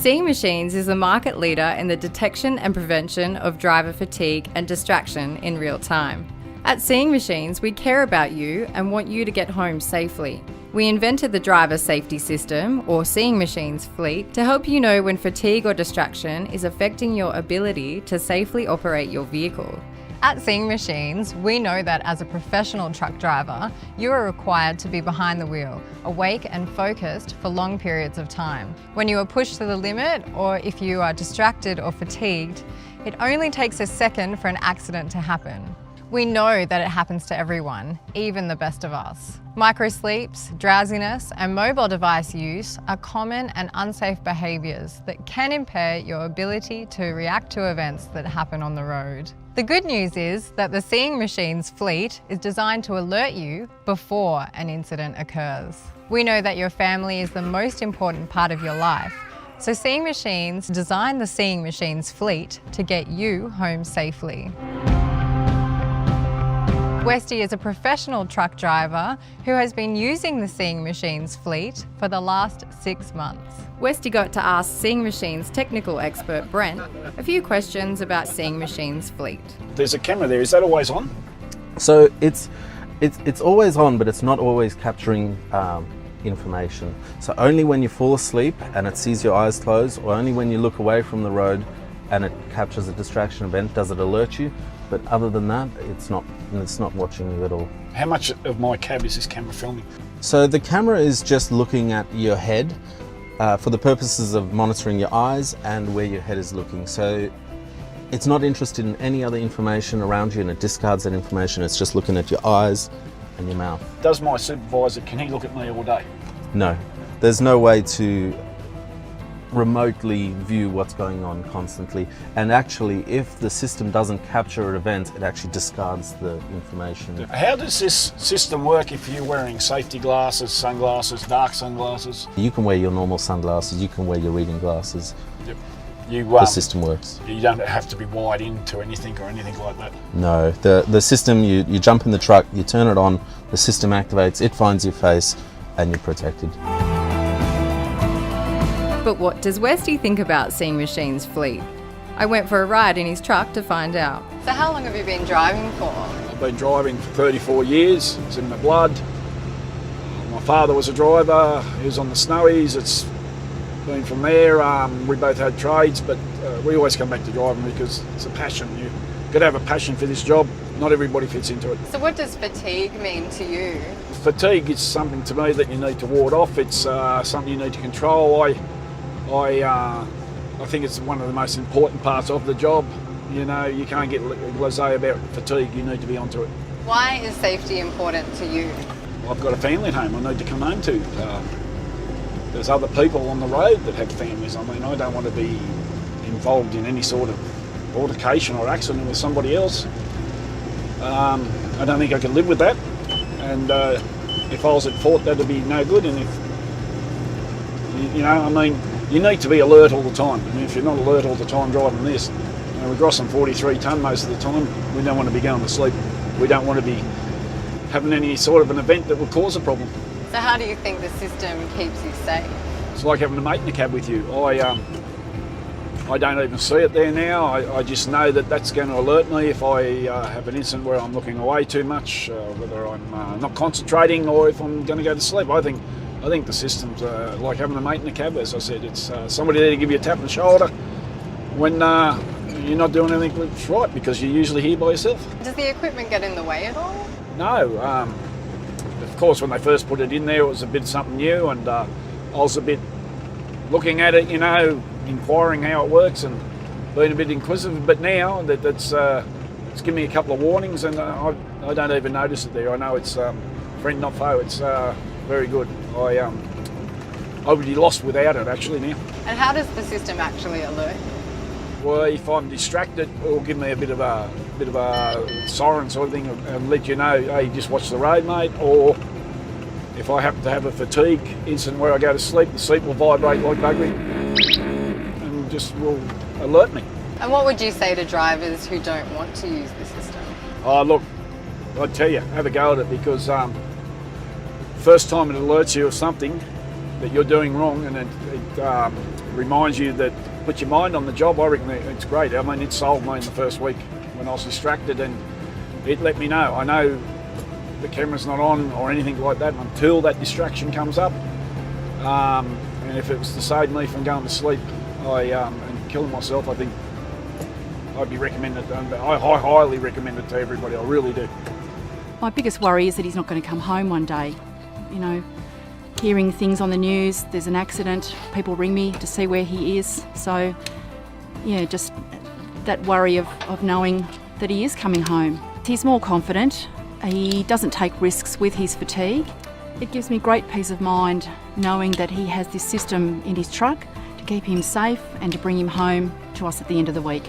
Seeing Machines is the market leader in the detection and prevention of driver fatigue and distraction in real time. At Seeing Machines, we care about you and want you to get home safely. We invented the driver safety system, or Seeing Machines fleet, to help you know when fatigue or distraction is affecting your ability to safely operate your vehicle. At Seeing Machines, we know that as a professional truck driver, you are required to be behind the wheel, awake and focused for long periods of time. When you are pushed to the limit, or if you are distracted or fatigued, it only takes a second for an accident to happen. We know that it happens to everyone, even the best of us. Microsleeps, drowsiness, and mobile device use are common and unsafe behaviours that can impair your ability to react to events that happen on the road. The good news is that the Seeing Machines fleet is designed to alert you before an incident occurs. We know that your family is the most important part of your life, so Seeing Machines designed the Seeing Machines fleet to get you home safely. Westy is a professional truck driver who has been using the Seeing Machines fleet for the last 6 months. Westy got to ask Seeing Machines technical expert Brent a few questions about Seeing Machines fleet. There's a camera there, is that always on? So it's always on, but it's not always capturing information. So only when you fall asleep and it sees your eyes closed, or only when you look away from the road and it captures a distraction event does it alert you. But other than that, it's not watching you at all. How much of my cab is this camera filming? So the camera is just looking at your head for the purposes of monitoring your eyes and where your head is looking. So it's not interested in any other information around you, and it discards that information. It's just looking at your eyes and your mouth. Does my supervisor, can he look at me all day? No, there's no way to remotely view what's going on constantly, and actually if the system doesn't capture an event, it actually discards the information. How does this system work if you're wearing safety glasses, sunglasses, dark sunglasses? You can wear your normal sunglasses, you can wear your reading glasses. Yep. The system works. You don't have to be wired into anything or anything like that? No, the system, you jump in the truck, you turn it on, the system activates, it finds your face and you're protected. But what does Westy think about Seeing Machines fleet? I went for a ride in his truck to find out. So how long have you been driving for? I've been driving for 34 years, it's in my blood. My father was a driver, he was on the Snowies, it's been from there. We both had trades, but we always come back to driving because it's a passion. You've got to have a passion for this job, not everybody fits into it. So what does fatigue mean to you? Fatigue is something to me that you need to ward off, it's something you need to control. I think it's one of the most important parts of the job. You know, you can't get blasé about fatigue, you need to be onto it. Why is safety important to you? I've got a family at home I need to come home to. There's other people on the road that have families. I mean, I don't want to be involved in any sort of altercation or accident with somebody else. I don't think I can live with that. And if I was at fault, that'd be no good. And if, you know, I mean, you need to be alert all the time. I mean, if you're not alert all the time driving this, you know, we're grossing 43 tonne most of the time. We don't want to be going to sleep. We don't want to be having any sort of an event that would cause a problem. So how do you think the system keeps you safe? It's like having a mate in the cab with you. I don't even see it there now. I just know that that's going to alert me if I have an incident where I'm looking away too much, whether I'm not concentrating or if I'm going to go to sleep. I think the system's like having a mate in the cab, as I said. It's somebody there to give you a tap on the shoulder when you're not doing anything that's right, because you're usually here by yourself. Does the equipment get in the way at all? No. Of course, when they first put it in there, it was a bit something new, and I was a bit looking at it, you know, inquiring how it works and being a bit inquisitive. But now that it's given me a couple of warnings, and I don't even notice it there. I know it's friend not foe. It's very good. I would be lost without it actually now. And how does the system actually alert? Well, if I'm distracted, it'll give me a bit of a siren sort of thing and let you know, hey, just watch the road, mate. Or if I happen to have a fatigue incident where I go to sleep, the seat will vibrate like buggery and just will alert me. And what would you say to drivers who don't want to use the system? Oh, look, I'd tell you, have a go at it, because first time it alerts you of something, that you're doing wrong, and it reminds you that put your mind on the job. I reckon it's great. I mean, it solved me in the first week when I was distracted, and it let me know. I know the camera's not on or anything like that until that distraction comes up. And if it was to save me from going to sleep and killing myself, I think I'd be recommended. I highly recommend it to everybody. I really do. My biggest worry is that he's not going to come home one day. You know, hearing things on the news, there's an accident, people ring me to see where he is. So, yeah, just that worry of knowing that he is coming home. He's more confident. He doesn't take risks with his fatigue. It gives me great peace of mind knowing that he has this system in his truck to keep him safe and to bring him home to us at the end of the week.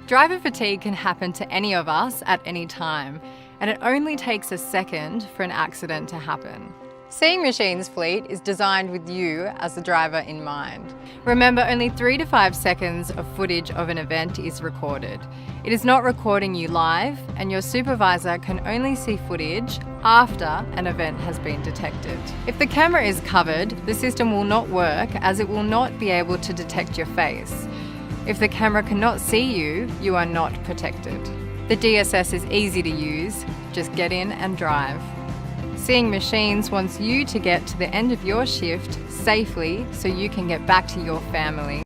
Driver fatigue can happen to any of us at any time, and it only takes a second for an accident to happen. Seeing Machines fleet is designed with you as the driver in mind. Remember, only 3 to 5 seconds of footage of an event is recorded. It is not recording you live, and your supervisor can only see footage after an event has been detected. If the camera is covered, the system will not work as it will not be able to detect your face. If the camera cannot see you, you are not protected. The DSS is easy to use, just get in and drive. Seeing Machines wants you to get to the end of your shift safely so you can get back to your family.